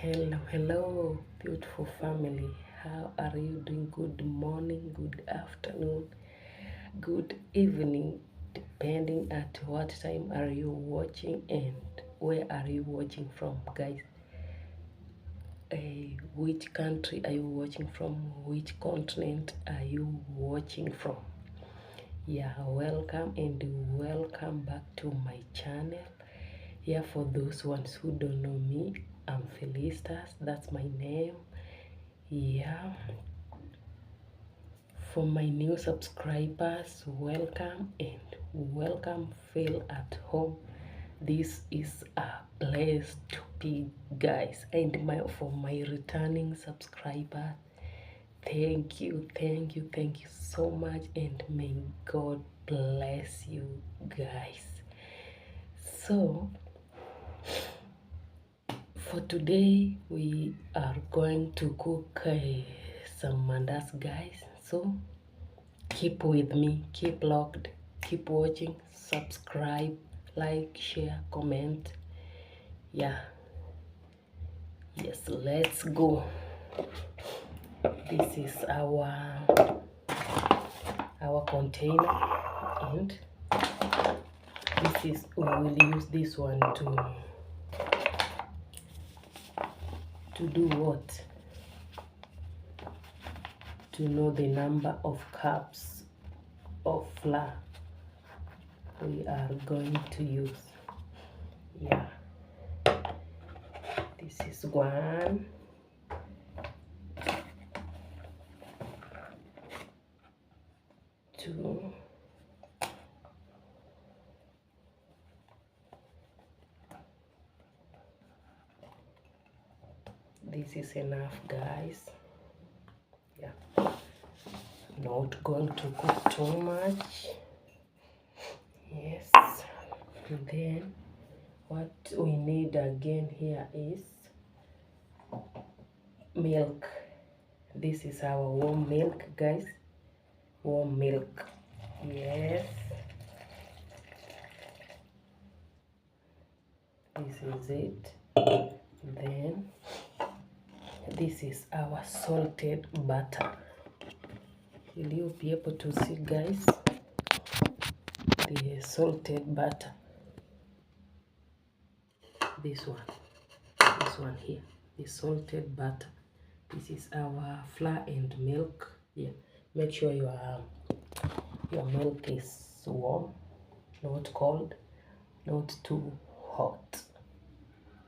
Hello, beautiful family. How are you doing? Good morning, good afternoon, good evening, depending at what time are you watching and where are you watching from, guys. Which country are you watching from? Which continent are you watching from? Yeah, welcome and welcome back to my channel. Yeah, for those ones who don't know me, I'm Felicitas, that's my name. Yeah, for my new subscribers, welcome and welcome. Feel at home. This is a place to be, guys. And for my returning subscribers, thank you so much, and may God bless you guys. So for today we are going to cook some mandazi, guys. So keep with me, keep locked, keep watching, subscribe, like, share, comment. Yeah, yes, let's go. This is our container, and this is, we will use this one to do what? To know the number of cups of flour we are going to use. Yeah, this is 1, 2, this is enough, guys. Yeah, not going to cook too much. Yes, and then what we need again here is milk. This is our warm milk, guys. Warm milk. Yes, this is it. Then this is our salted butter. Will you be able to see, guys, the salted butter? This one here, the salted butter. This is our flour and milk. Yeah, make sure your milk is warm, not cold, not too hot,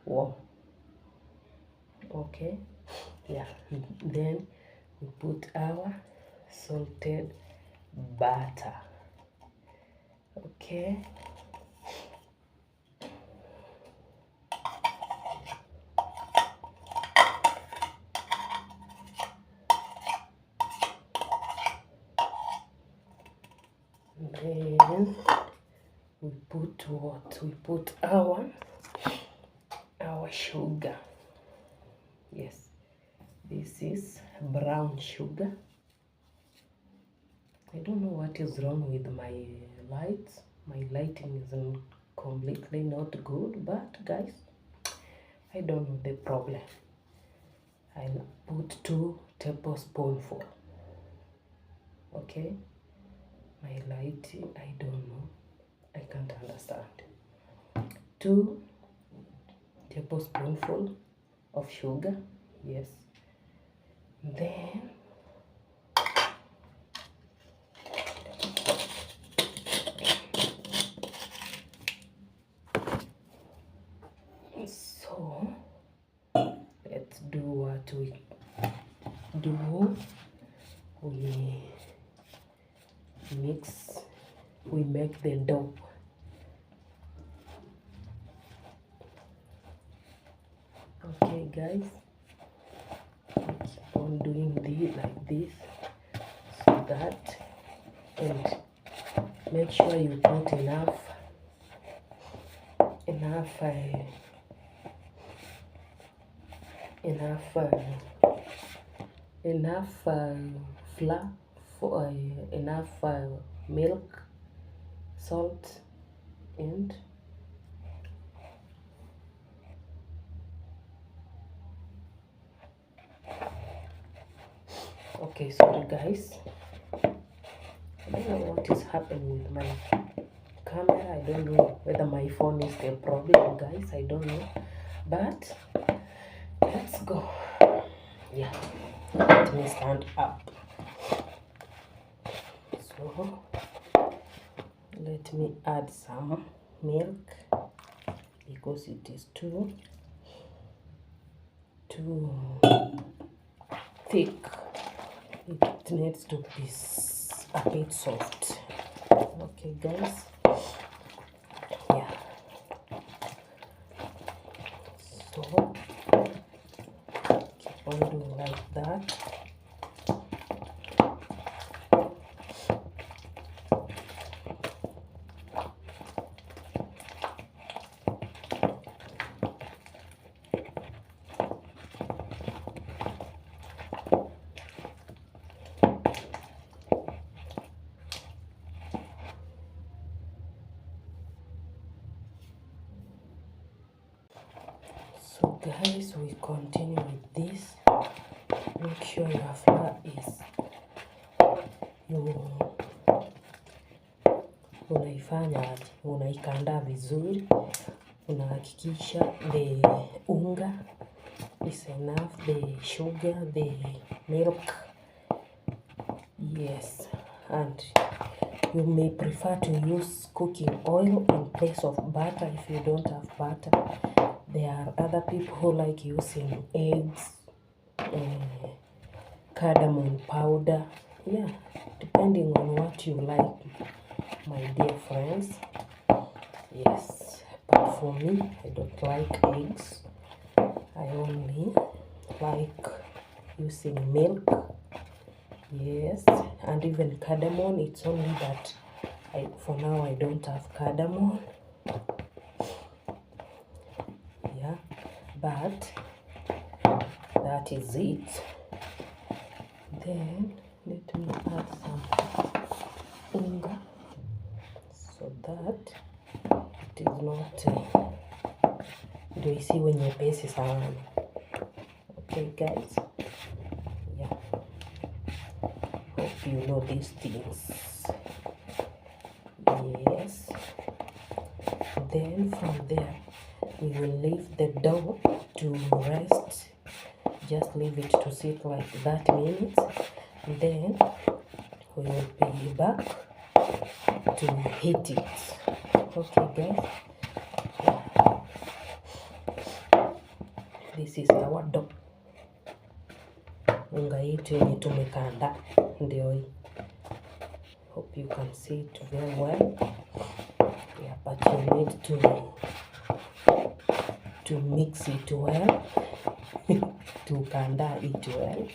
warm. Okay, yeah, then we put our salted butter. Okay, then we put what? We put our sugar. Yes, this is brown sugar. I don't know what is wrong with my lights. My lighting isn't completely not good, but guys, I don't know the problem. I'll put 2 tablespoonfuls. Okay, my lighting, I don't know, I can't understand. 2 tablespoonfuls of sugar. Yes, then so let's do what we do. We mix, we make the dough. Okay, guys, keep on doing this like this, so that, and make sure you put enough flour, for enough milk, salt, and Okay, sorry guys, I don't know what is happening with my camera. I don't know whether my phone is the problem, guys. I don't know, but let's go. Yeah, let me stand up. So let me add some milk because it is too thick. It needs to be a bit soft. Okay guys, yeah, so keep on doing like that. So guys, we continue with this. Make sure your flour is unaifanya unaikanda vizuri, unahakikisha the unga is enough, the sugar, the milk. Yes, and you may prefer to use cooking oil in place of butter if you don't have butter. There are other people who like using eggs, cardamom powder. Yeah, depending on what you like, my dear friends. Yes, but for me, I don't like eggs. I only like using milk. Yes, and even cardamom. It's only that for now I don't have cardamom. Yeah, but that is it. Then let me add some unga so that it is not ndio isiwe nyepesi sana. Okay guys, yeah, hope you know these things. Yes, then from there we will leave the dough to rest. Just leave it to sit like 30 minutes. Then we will be back to heat it. Okay guys, this is our dough. Unga yetu yenye tumekanda ndio hii. Hope you can see it very well. Yeah, but you need to mix it well. To kanda it well,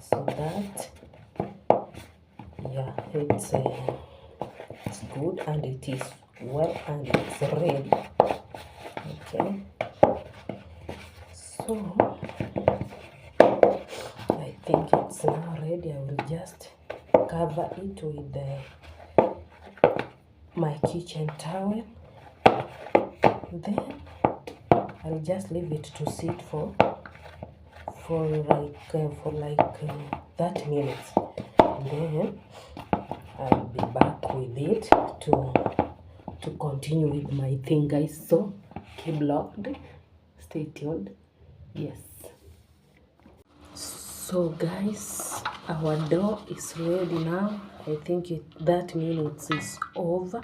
so that yeah, it's good and it is well and it's ready. Okay, so I think it's now ready. I will just cover it with my kitchen towel. Then I'll just leave it to sit for like 30 minutes. Then I'll be back with it to continue with my thing, guys. So keep locked, stay tuned. Yes, so guys, our dough is ready now. I think 30 minutes is over.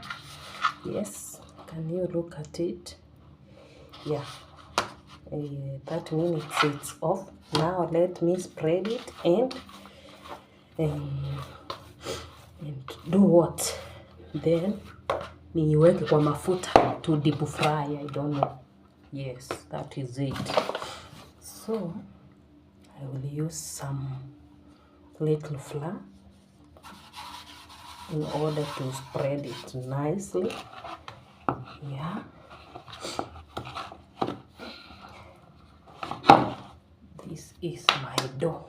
Yes, can you look at it? Yeah, 30 minutes it's off. Now let me spread it and do what? Then niweke kwa mafuta to deep fry. I don't know. Yes, that is it. So I will use some little flour in order to spread it nicely. Yeah, this is my dough.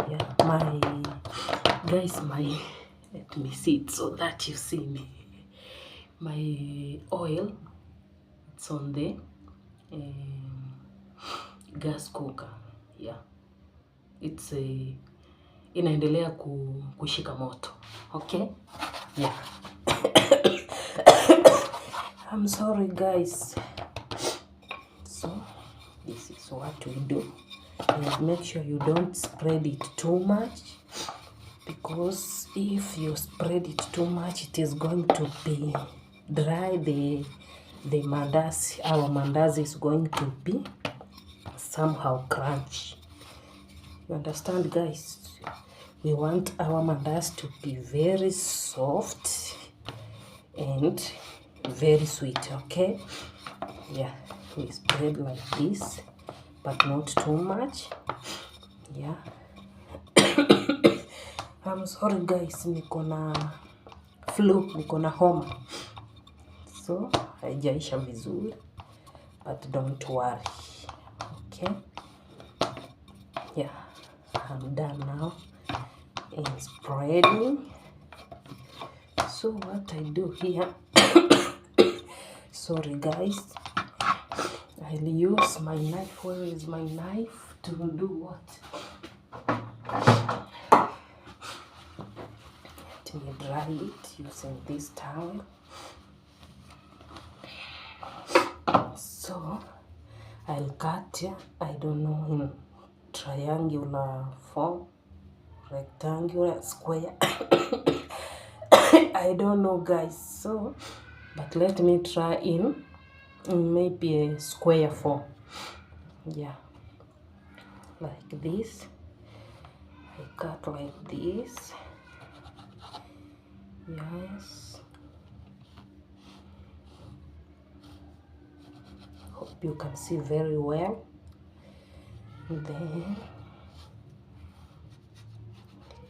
Yeah, let me see it so that you see me. My oil It's on the gas cooker. Yeah, it's inaendelea kushika moto. Okay, yeah. I'm sorry guys. So this is what we do, and make sure you don't spread it too much, because if you spread it too much, it is going to be dry. The mandazi, our mandazi is going to be somehow crunchy. You understand guys? We want our mandazi to be very soft and very sweet. Okay, yeah, we spread like this, but not too much. Yeah. I'm sorry guys, niko na flu, niko na homa, so haijaisha vizuri, but don't worry. Okay, yeah, I'm done now in spreading. So what I do here, sorry guys, I'll use my knife. Where is my knife to do what? Let me dry it using this towel. So I'll cut, I don't know, in triangular form, rectangular, square. I don't know guys, so but let me try in maybe a square form. Yeah, like this. I cut like this. Yes, hope you can see very well. Then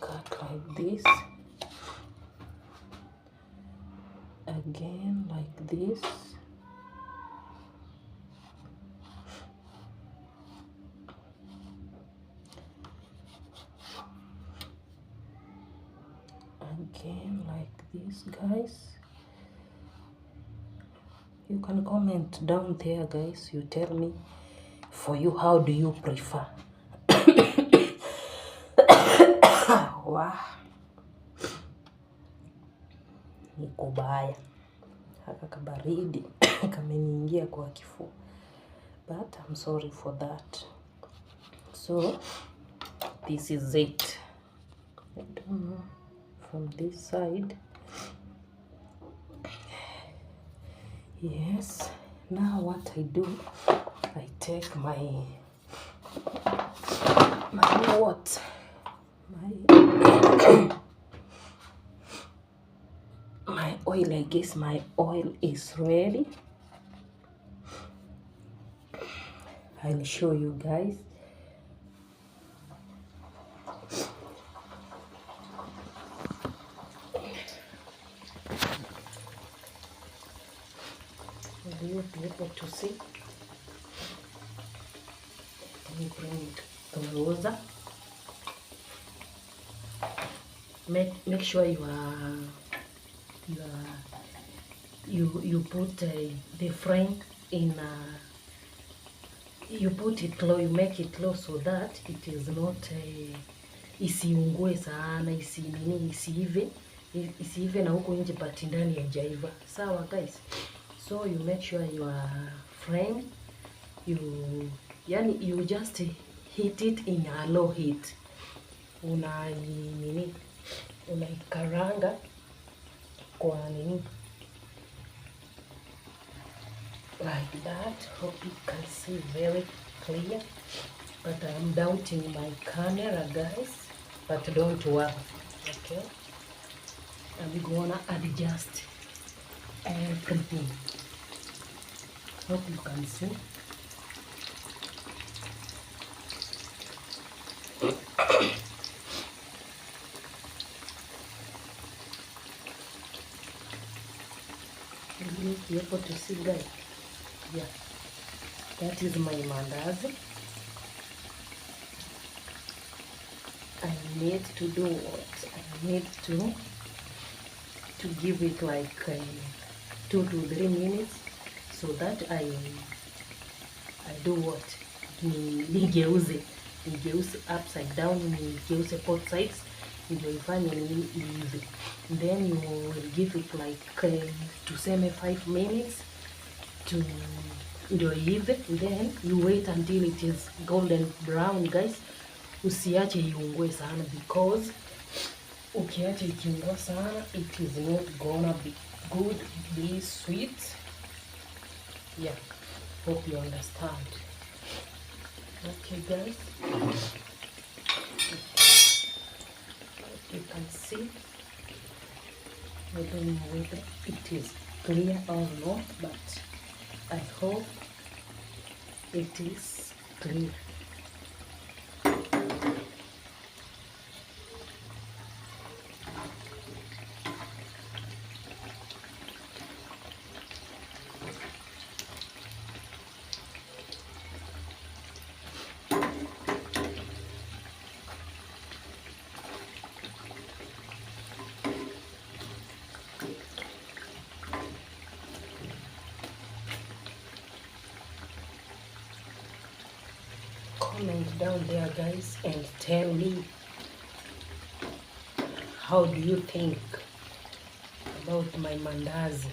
cut like this, again like this, again like this guys. You can comment down there guys, you tell me for you, how do you prefer? Wow, ni kubaya, haka kabaridi kameniingia kwa kifua, but I'm sorry for that. So this is it. I don't know, from this side. Yes, now what I do, I take my what? My oil. I guess my oil is ready. I'll show you guys. Will you be able to see? Let me bring it closer. Make sure you put the frame in. You put it low. You make it low so that it is not isiungue sana, isiive na huko nje but ndani haijaiva. Sawa guys? So you make sure your frame, you just heat it in a low heat. Unaikaranga kwa nini, like that. Hope you can see very clear, but I'm doubting my camera guys, but don't worry. Okay, I'm gonna adjust everything. Hope you can see. Will you be able to see guys? Yeah, that is my mandazi. I need to do what? I need to give it like 2 to 3 minutes so that I do what, nigeuze upside down, nigeuze both sides, ndio ifanye iive. Then you will give it like tuseme 5 minutes to ndio iive. Then you wait until it is golden brown guys. Usiache iungue sana, because ukiacha ikiungua sana it is not gonna be good, be sweet. Yeah, hope you understand. Okay guys, you can see, I don't know whether it is clear or not, but I hope it is clear. Comment down there guys and tell me, how do you think about my mandazi?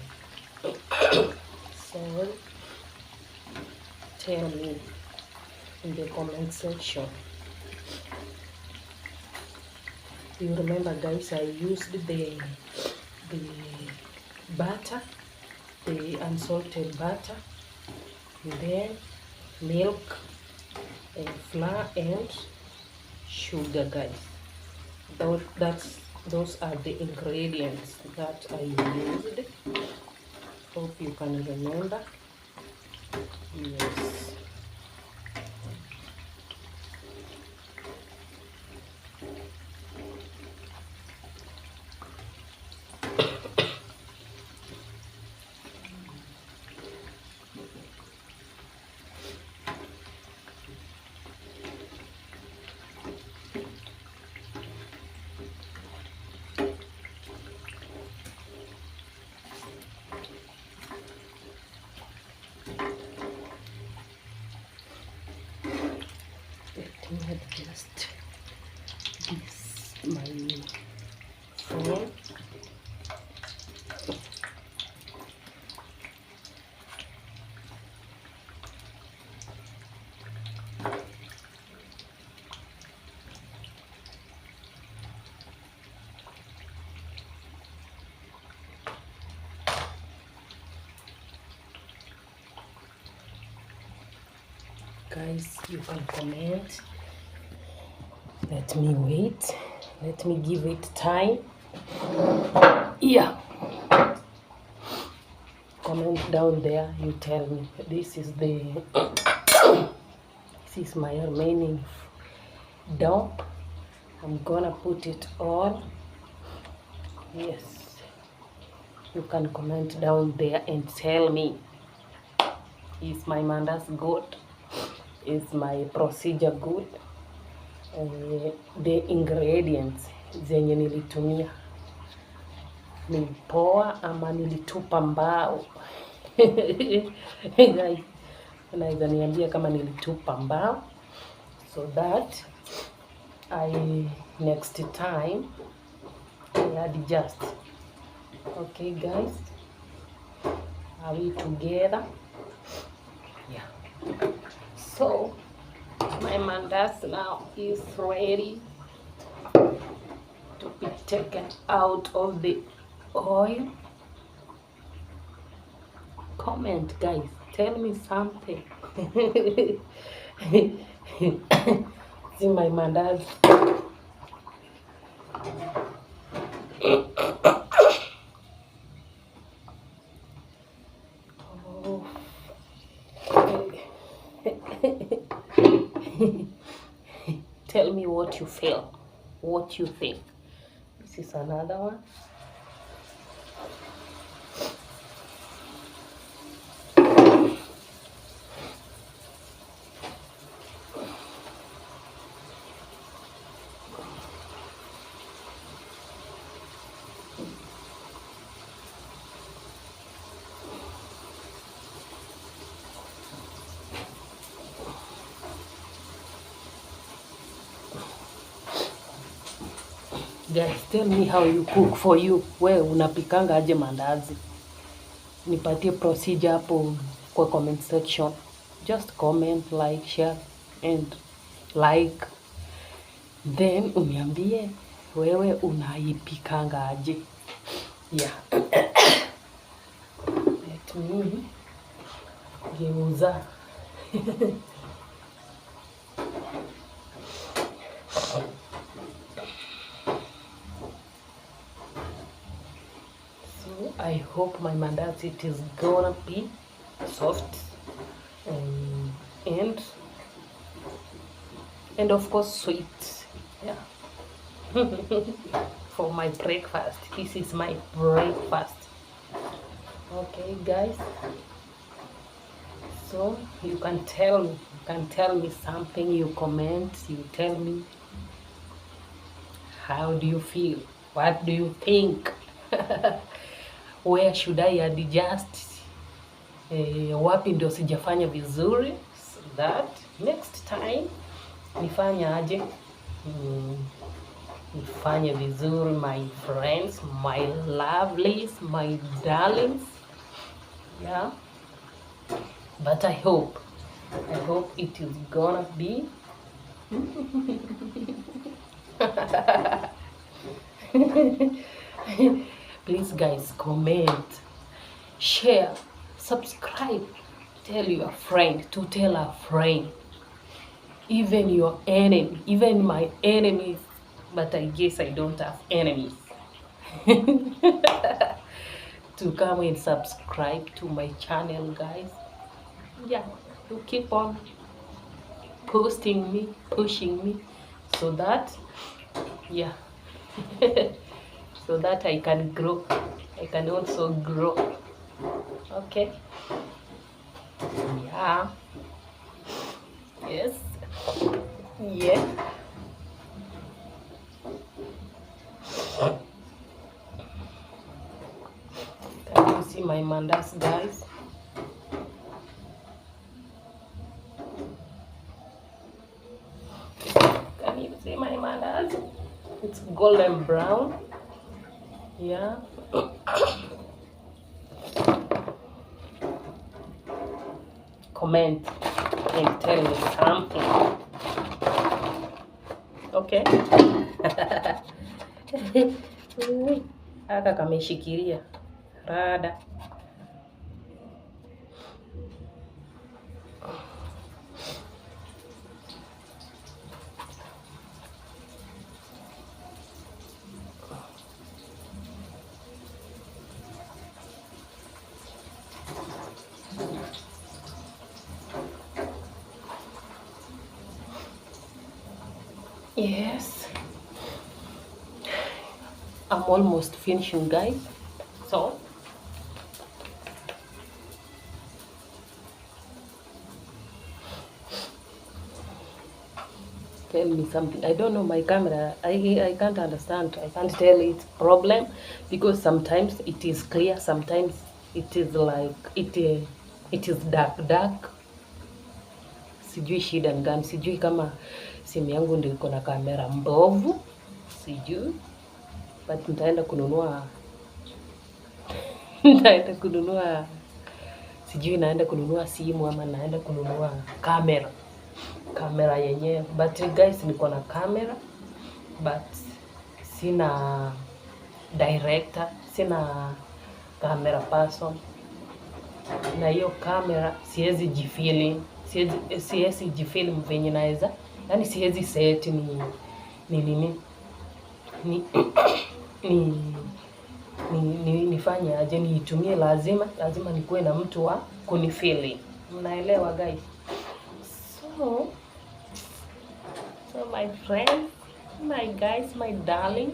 So tell me in the comment section. You remember guys, I used the butter, the unsalted butter, and then milk and flour and sugar guys. Those are the ingredients that I used. Hope you can remember. Yes. Let me adjust this my phone. Guys, you can comment. Let me wait. Let me give it time. Yeah. Comment down there. You tell me. This is my remaining dough. I'm gonna put it all. Yes. You can comment down there and tell me, is my mandazi good? Is my procedure good? The ingredients zenye nilitumia ni poa ama nilitupa mbao? Unaweza niambia kama nilitupa mbao, so that next time I adjust. Okay guys, are we together? Yeah. So my mandazi now is ready to be taken out of the oil. Comment guys, tell me something. See my mandazi. Oh. Tell me what you feel, what you think. This is another one. Guys, tell me how you cook for you. We unapikanga aje mandazi? Nipatie procedure hapo kwa comment section. Just comment, like, share and like. Then uniambie wewe unaipikanga aje. Yeah. Let me geuza. So I hope my mandazi it is gonna be soft and of course sweet. Yeah. For my breakfast. This is my breakfast. Okay, guys. So you can tell me something. You comment. You tell me how do you feel. What do you think? Where should I adjust? Wapi ndio sijafanya vizuri, so that next time nifanye aje, nifanye vizuri, my friends, my lovelies, my darlings. Yeah, but I hope it is gonna be please guys, comment, share, subscribe, tell your friend to tell a friend, even your enemy, even my enemies, but I guess I don't have enemies. To come and subscribe to my channel, guys. Yeah, to keep on pushing me, so that, yeah, so that I can grow. I can also grow. Okay. Yeah. Yes. Yeah. Can you see my mandazi, guys? Can you see my mandazi? It's golden brown. Yeah. Comment and tell me something. Okay. Aka kameshikilia rada. Yes, I'm almost finishing, guys. So tell me something. I don't know my camera. I can't understand. I can't tell its problem, because sometimes it is clear, sometimes it is like it is dark. Sijui shida ni gani, sijui kama simu yangu ndio iko na kamera mbovu, sijui, but nitaenda kununua sijui naenda kununua simu ama naenda kununua kamera yenyewe. But guys, niko na kamera but sina director, sina camera person, na hiyo kamera siwezi jifilm venye naweza, yani siwezi set nifanye aje, niitumie, lazima nikuwe na mtu wa kunifili. Mnaelewa guys? So my friends, my guys, my darling,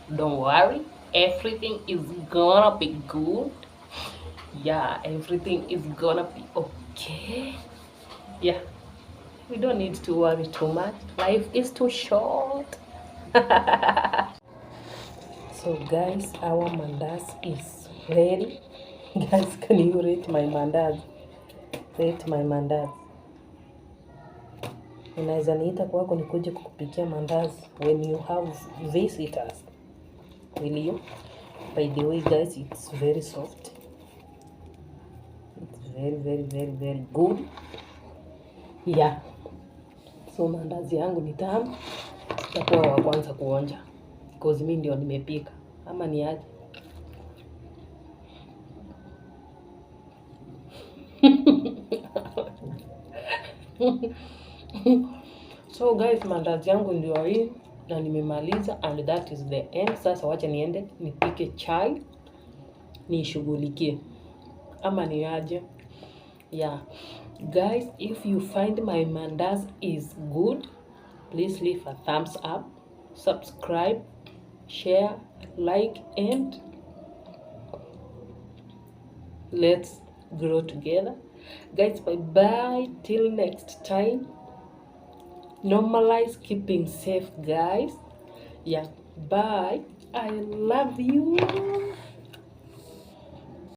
don't worry, everything is gonna be good. Yeah, everything is gonna be okay. Yeah, we don't need to worry too much. Life is too short. So guys, our mandazi is ready. Guys, can you rate my mandazi? Rate my mandazi. Unaweza niita kwako nikuje kukupikia mandazi when you have visitors. Will you? By the way guys, it's very soft. It's very good. Yeah. So mandazi yangu ni tamu. Takuwa wa kwanza kuonja. Because mimi ndio nimepika. Ama ni aje? So guys, mandazi yangu ndio hii na nimemaliza, and that is the end. Sasa wacha niende nipike chai nishughulikie, ama ni aje? Yeah guys, if you find my mandazi is good, please leave a thumbs up, subscribe, share, like, and let's grow together guys. Bye bye till next time. Normalize keeping safe guys. Yeah, bye. I love you.